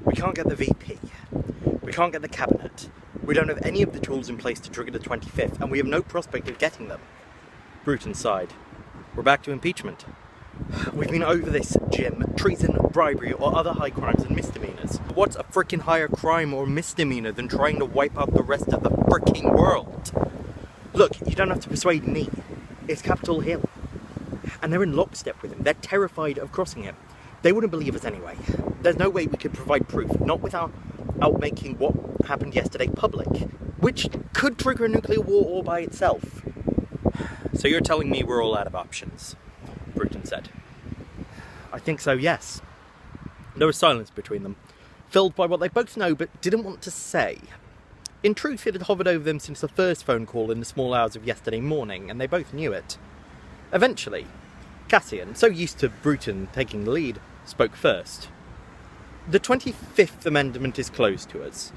We can't get the VP. We can't get the cabinet. We don't have any of the tools in place to trigger the 25th, and we have no prospect of getting them. Bruton sighed. We're back to impeachment. We've been over this, Jim. Treason, bribery, or other high crimes and misdemeanors. What's a frickin' higher crime or misdemeanor than trying to wipe out the rest of the fricking world? Look, you don't have to persuade me. It's Capitol Hill. And they're in lockstep with him. They're terrified of crossing him. They wouldn't believe us anyway. There's no way we could provide proof, not without making what happened yesterday public, which could trigger a nuclear war all by itself. So you're telling me we're all out of options? Bruton said. I think so, yes. There was silence between them, filled by what they both know but didn't want to say. In truth, it had hovered over them since the first phone call in the small hours of yesterday morning, and they both knew it. Eventually, Cassian, so used to Bruton taking the lead, spoke first. The 25th Amendment is closed to us.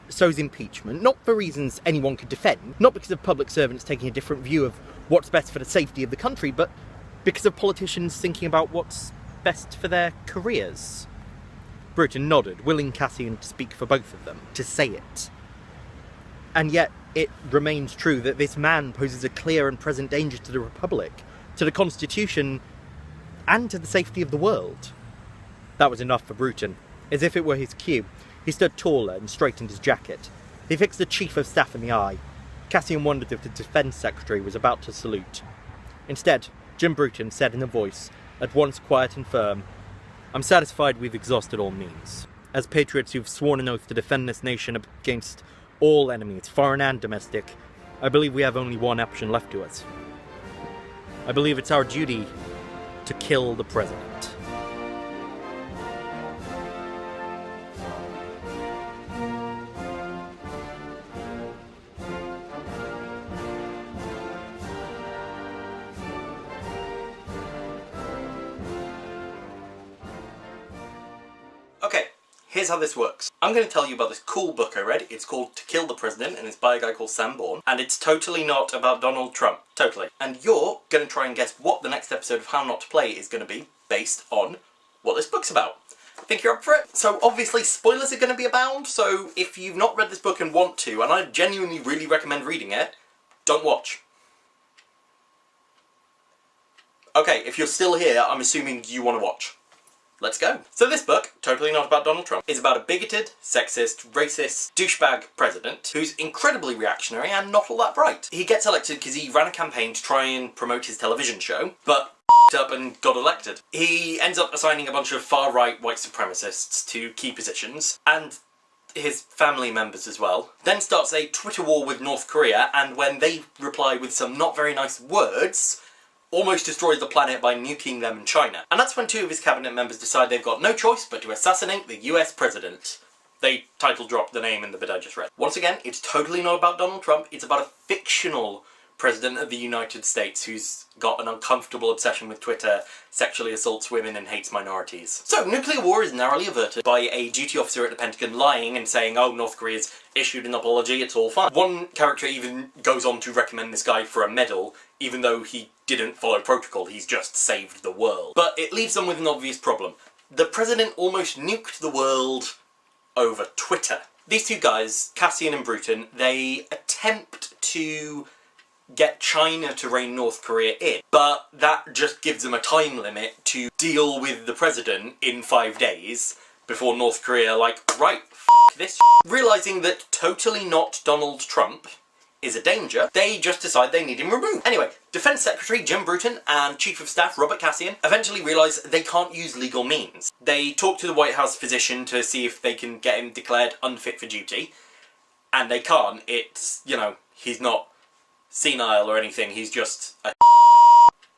So is impeachment, not for reasons anyone could defend, not because of public servants taking a different view of what's best for the safety of the country, but because of politicians thinking about what's best for their careers. Bruton nodded, willing Cassian to speak for both of them, to say it. And yet, it remains true that this man poses a clear and present danger to the Republic, to the Constitution, and to the safety of the world. That was enough for Bruton. As if it were his cue, he stood taller and straightened his jacket. He fixed the Chief of Staff in the eye. Cassian wondered if the Defence Secretary was about to salute. Instead, Jim Bruton said in a voice, at once quiet and firm, I'm satisfied we've exhausted all means. As patriots who've sworn an oath to defend this nation against all enemies, foreign and domestic, I believe we have only one option left to us. I believe it's our duty to kill the President. Okay, here's how this works. I'm going to tell you about this cool book I read. It's called To Kill the President, and it's by a guy called Sam Bourne. And it's totally not about Donald Trump. Totally. And you're going to try and guess what the next episode of How Not to Play is going to be, based on what this book's about. Think you're up for it? So obviously spoilers are going to be abound, so if you've not read this book and want to, and I genuinely really recommend reading it, don't watch. Okay, if you're still here, I'm assuming you want to watch. Let's go. So this book, totally not about Donald Trump, is about a bigoted, sexist, racist, douchebag president who's incredibly reactionary and not all that bright. He gets elected because he ran a campaign to try and promote his television show, but up and got elected. He ends up assigning a bunch of far-right white supremacists to key positions, and his family members as well, then starts a Twitter war with North Korea, and when they reply with some not very nice words, almost destroys the planet by nuking them in China. And that's when two of his cabinet members decide they've got no choice but to assassinate the US president. They title drop the name in the bit I just read. Once again, it's totally not about Donald Trump, it's about a fictional president of the United States who's got an uncomfortable obsession with Twitter, sexually assaults women and hates minorities. So, nuclear war is narrowly averted by a duty officer at the Pentagon lying and saying, oh, North Korea's issued an apology, it's all fine. One character even goes on to recommend this guy for a medal, even though he didn't follow protocol, he's just saved the world. But it leaves them with an obvious problem. The president almost nuked the world over Twitter. These two guys, Cassian and Bruton, they attempt to get China to rein North Korea in, but that just gives them a time limit to deal with the president in 5 days before North Korea like, right, f*** this. Realising that totally not Donald Trump is a danger, they just decide they need him removed. Anyway, Defence Secretary Jim Bruton and Chief of Staff Robert Cassian eventually realise they can't use legal means. They talk to the White House physician to see if they can get him declared unfit for duty, and they can't. It's, you know, he's not senile or anything, he's just a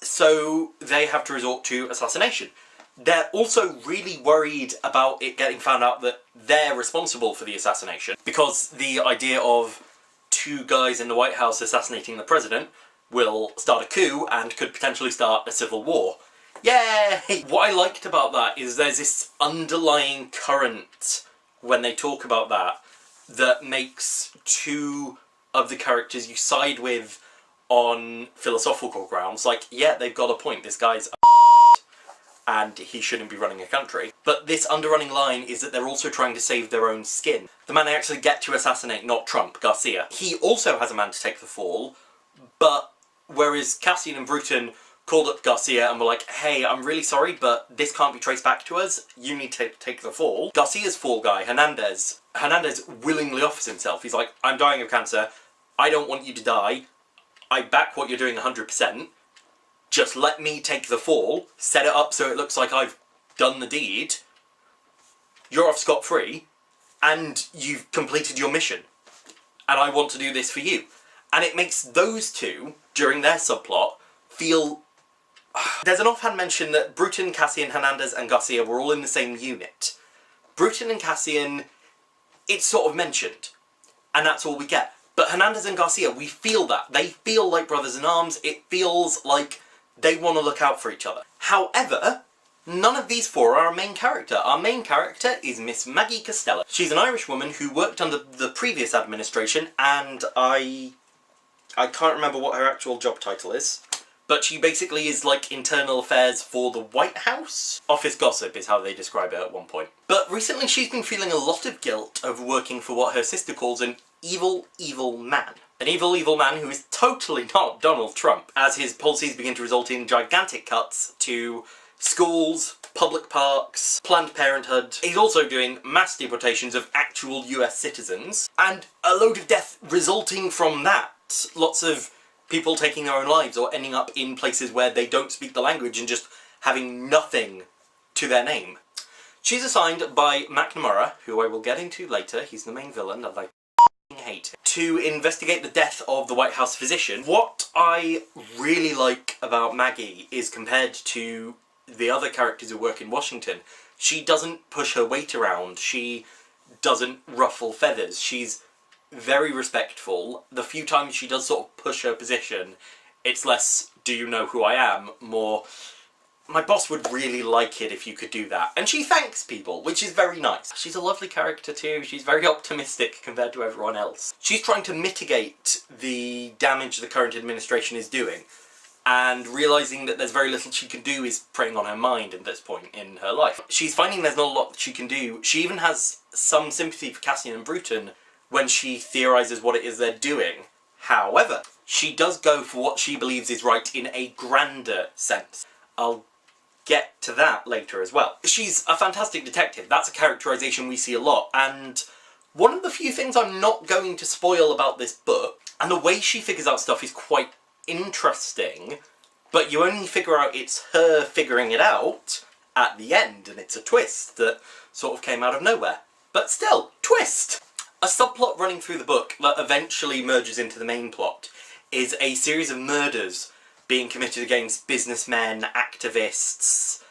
so they have to resort to assassination. They're also really worried about it getting found out that they're responsible for the assassination, because the idea of two guys in the White House assassinating the president will start a coup and could potentially start a civil war. Yay! What I liked about that is there's this underlying current when they talk about that makes two of the characters you side with on philosophical grounds, like, yeah, they've got a point, this guy's a and he shouldn't be running a country. But this underrunning line is that they're also trying to save their own skin. The man they actually get to assassinate, not Trump, Garcia. He also has a man to take the fall, but whereas Cassian and Bruton called up Garcia and were like, hey, I'm really sorry, but this can't be traced back to us, you need to take the fall. Garcia's fall guy, Hernandez willingly offers himself. He's like, I'm dying of cancer, I don't want you to die, I back what you're doing 100%, just let me take the fall, set it up so it looks like I've done the deed, you're off scot-free, and you've completed your mission. And I want to do this for you. And it makes those two, during their subplot, feel... There's an offhand mention that Bruton, Cassian, Hernandez and Garcia were all in the same unit. Bruton and Cassian, it's sort of mentioned. And that's all we get. But Hernandez and Garcia, we feel that. They feel like brothers in arms. It feels like they want to look out for each other. However, none of these four are our main character. Our main character is Miss Maggie Costello. She's an Irish woman who worked under the previous administration, and I can't remember what her actual job title is. But she basically is like internal affairs for the White House. Office gossip is how they describe it at one point. But recently she's been feeling a lot of guilt over working for what her sister calls an evil, evil man. An evil, evil man who is totally not Donald Trump, as his policies begin to result in gigantic cuts to schools, public parks, Planned Parenthood. He's also doing mass deportations of actual US citizens, and a load of death resulting from that. Lots of people taking their own lives or ending up in places where they don't speak the language and just having nothing to their name. She's assigned by McNamara, who I will get into later, he's the main villain and I hate him, to investigate the death of the White House physician. What I really like about Maggie is, compared to the other characters who work in Washington, she doesn't push her weight around, she doesn't ruffle feathers, she's very respectful. The few times she does sort of push her position, it's less, do you know who I am, more, my boss would really like it if you could do that. And she thanks people, which is very nice. She's a lovely character too, she's very optimistic compared to everyone else. She's trying to mitigate the damage the current administration is doing, and realising that there's very little she can do is preying on her mind at this point in her life. She's finding there's not a lot that she can do. She even has some sympathy for Cassian and Bruton when she theorises what it is they're doing. However, she does go for what she believes is right in a grander sense. I'll get to that later as well. She's a fantastic detective. That's a characterisation we see a lot, and one of the few things I'm not going to spoil about this book, and the way she figures out stuff is quite interesting, but you only figure out it's her figuring it out at the end, and it's a twist that sort of came out of nowhere. But still, twist! A subplot running through the book that eventually merges into the main plot is a series of murders being committed against businessmen, activists,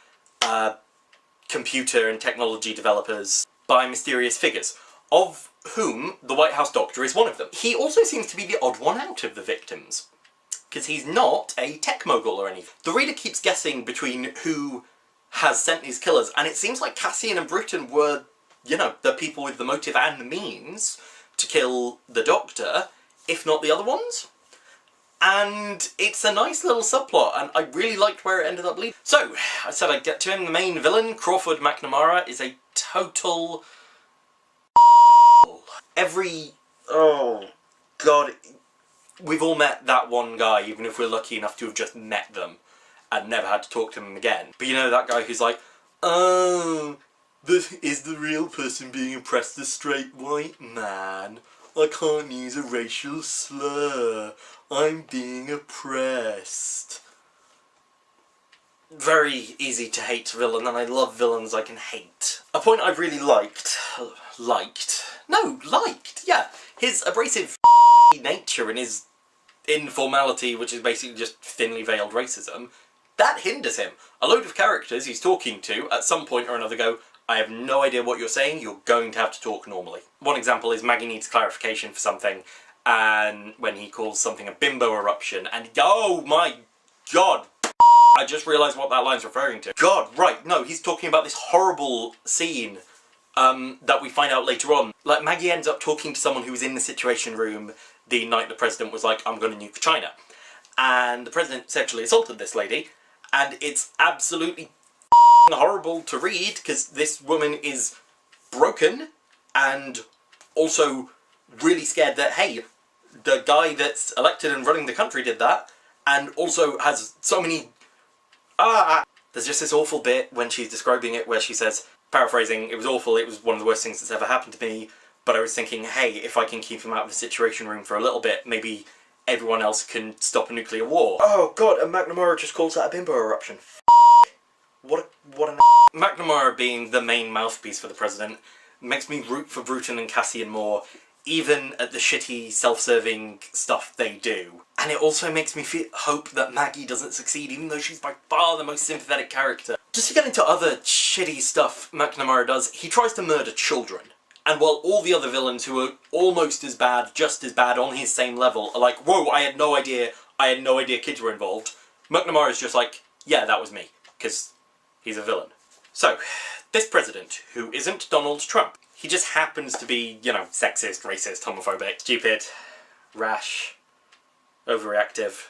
computer and technology developers by mysterious figures, of whom the White House doctor is one of them. He also seems to be the odd one out of the victims, because he's not a tech mogul or anything. The reader keeps guessing between who has sent these killers, and it seems like Cassian and Bruton were, you know, the people with the motive and the means to kill the doctor, if not the other ones. And it's a nice little subplot, and I really liked where it ended up leading. So, I said I'd get to him. The main villain, Crawford McNamara, is a total... oh god, we've all met that one guy, even if we're lucky enough to have just met them and never had to talk to them again. But you know, that guy who's like, oh, is the real person being oppressed the straight white man? I can't use a racial slur. I'm being oppressed. Very easy to hate villain, and I love villains I can hate. A point I really liked, yeah, his abrasive nature and his informality, which is basically just thinly veiled racism, that hinders him. A load of characters he's talking to at some point or another go, I have no idea what you're saying, you're going to have to talk normally. One example is Maggie needs clarification for something, and when he calls something a bimbo eruption, and oh my god, I just realised what that line's referring to. God, right, no, he's talking about this horrible scene that we find out later on. Like, Maggie ends up talking to someone who was in the Situation Room the night the president was like, I'm going to nuke China. And the president sexually assaulted this lady, and it's absolutely horrible to read, because this woman is broken and also really scared that, hey, the guy that's elected and running the country did that, and also has so many... There's just this awful bit when she's describing it where she says, paraphrasing, "It was awful, it was one of the worst things that's ever happened to me, but I was thinking, hey, if I can keep him out of the Situation Room for a little bit, maybe everyone else can stop a nuclear war." Oh god, and McNamara just calls that a bimbo eruption. What an McNamara being the main mouthpiece for the president makes me root for Bruton and Cassian more, even at the shitty, self-serving stuff they do. And it also makes me hope that Maggie doesn't succeed, even though she's by far the most sympathetic character. Just to get into other shitty stuff McNamara does, he tries to murder children. And while all the other villains who are almost as bad, just as bad, on his same level, are like, whoa, I had no idea kids were involved, McNamara's just like, yeah, that was me, because he's a villain. So, this president, who isn't Donald Trump, he just happens to be, you know, sexist, racist, homophobic, stupid, rash, overreactive,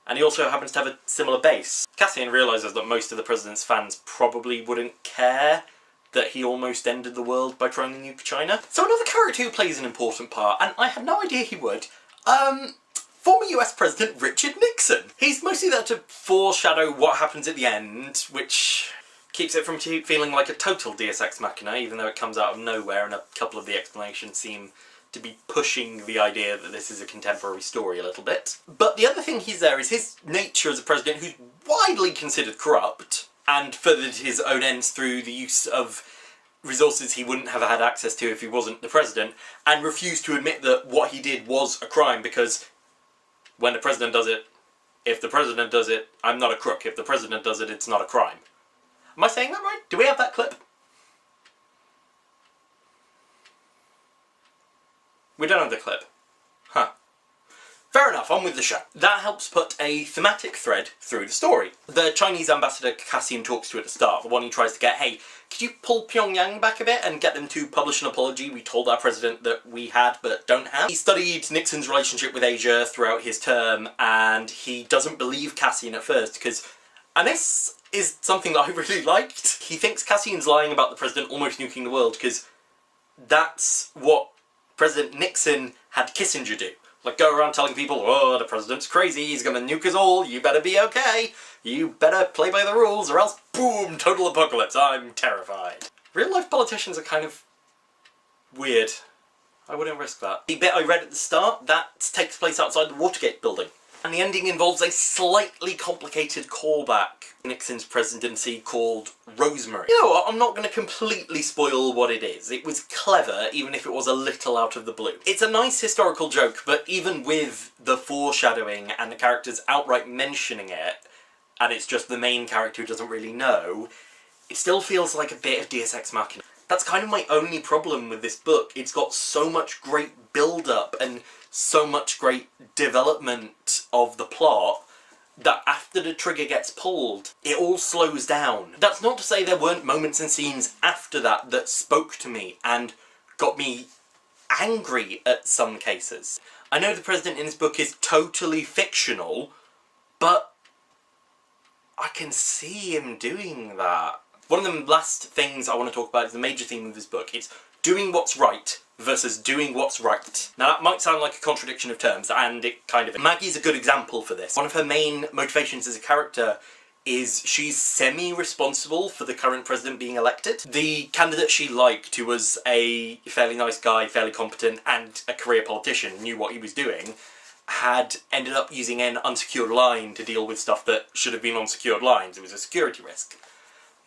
and he also happens to have a similar base. Cassian realises that most of the president's fans probably wouldn't care that he almost ended the world by trying to nuke China. So another character who plays an important part, and I had no idea he would, former US President Richard Nixon. He's mostly there to foreshadow what happens at the end, which keeps it from feeling like a total Deus Ex Machina, even though it comes out of nowhere and a couple of the explanations seem to be pushing the idea that this is a contemporary story a little bit. But the other thing he's there is his nature as a president who's widely considered corrupt, and furthered his own ends through the use of resources he wouldn't have had access to if he wasn't the president, and refused to admit that what he did was a crime, because when the president does it, if the president does it, I'm not a crook. If the president does it, it's not a crime. Am I saying that right? Do we have that clip? We don't have the clip. Huh. Fair enough, on with the show. That helps put a thematic thread through the story. The Chinese ambassador Cassian talks to at the start, the one who tries to get, hey, could you pull Pyongyang back a bit and get them to publish an apology we told our president that we had but don't have? He studied Nixon's relationship with Asia throughout his term, and he doesn't believe Cassian at first, because, and this is something that I really liked, he thinks Cassian's lying about the president almost nuking the world, because that's what President Nixon had Kissinger do. Like, go around telling people, oh, the president's crazy, he's gonna nuke us all, you better be okay, you better play by the rules, or else, boom, total apocalypse, I'm terrified. Real-life politicians are kind of weird. I wouldn't risk that. The bit I read at the start, that takes place outside the Watergate building. And the ending involves a slightly complicated callback to Nixon's presidency called Rosemary. You know what, I'm not going to completely spoil what it is. It was clever, even if it was a little out of the blue. It's a nice historical joke, but even with the foreshadowing and the characters outright mentioning it, and it's just the main character who doesn't really know, it still feels like a bit of Deus Ex Machina. That's kind of my only problem with this book. It's got so much great build-up and so much great development of the plot that after the trigger gets pulled, it all slows down. That's not to say there weren't moments and scenes after that that spoke to me and got me angry at some cases. I know the president in this book is totally fictional, but I can see him doing that. One of the last things I want to talk about is the major theme of this book. It's doing what's right versus doing what's right. Now that might sound like a contradiction of terms, and it kind of is. Maggie's a good example for this. One of her main motivations as a character is she's semi-responsible for the current president being elected. The candidate she liked, who was a fairly nice guy, fairly competent, and a career politician, knew what he was doing, had ended up using an unsecured line to deal with stuff that should have been on secured lines. It was a security risk.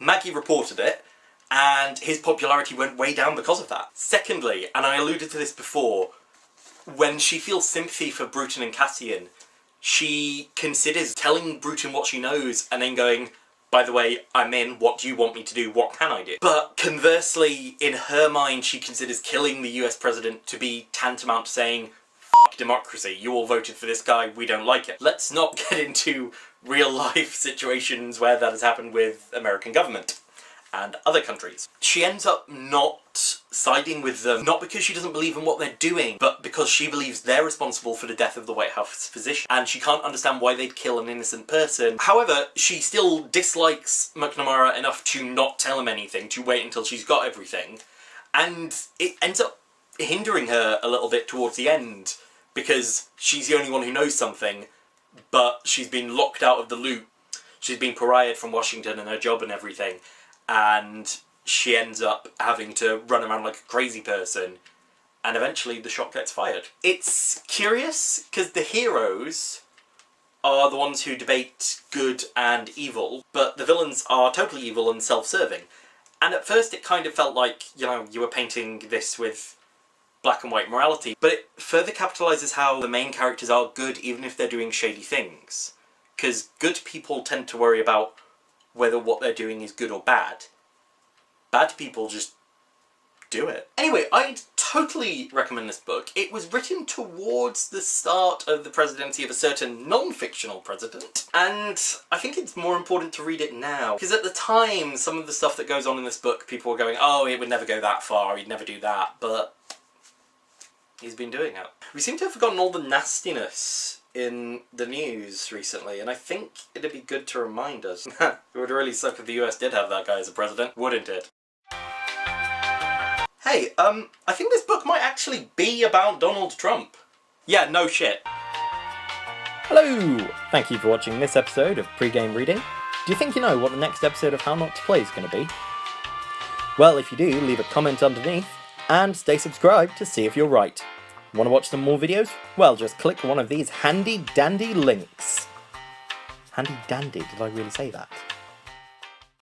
Maggie reported it, and his popularity went way down because of that. Secondly, and I alluded to this before, when she feels sympathy for Bruton and Cassian, she considers telling Bruton what she knows and then going, by the way, I'm in, what do you want me to do, what can I do? But conversely, in her mind, she considers killing the US president to be tantamount to saying, fuck democracy, you all voted for this guy, we don't like it. Let's not get into real life situations where that has happened with American government and other countries. She ends up not siding with them, not because she doesn't believe in what they're doing, but because she believes they're responsible for the death of the White House physician, and she can't understand why they'd kill an innocent person. However, she still dislikes McNamara enough to not tell him anything, to wait until she's got everything, and it ends up hindering her a little bit towards the end, because she's the only one who knows something, but she's been locked out of the loop. She's been pariahed from Washington and her job and everything, and she ends up having to run around like a crazy person, and eventually the shot gets fired. It's curious, because the heroes are the ones who debate good and evil, but the villains are totally evil and self-serving. And at first it kind of felt like, you know, you were painting this with black and white morality, but it further capitalises how the main characters are good even if they're doing shady things. Because good people tend to worry about whether what they're doing is good or bad. Bad people just do it. Anyway, I'd totally recommend this book. It was written towards the start of the presidency of a certain non-fictional president, and I think it's more important to read it now. Because at the time, some of the stuff that goes on in this book, people were going, oh, it would never go that far, he'd never do that, but he's been doing it. We seem to have forgotten all the nastiness in the news recently, and I think it'd be good to remind us. It would really suck if the US did have that guy as a president, wouldn't it? Hey, I think this book might actually be about Donald Trump. Yeah, no shit. Hello! Thank you for watching this episode of Pre-Game Reading. Do you think you know what the next episode of How Not to Play is going to be? Well, if you do, leave a comment underneath, and stay subscribed to see if you're right. Want to watch some more videos? Well, just click one of these handy dandy links. Handy dandy, did I really say that?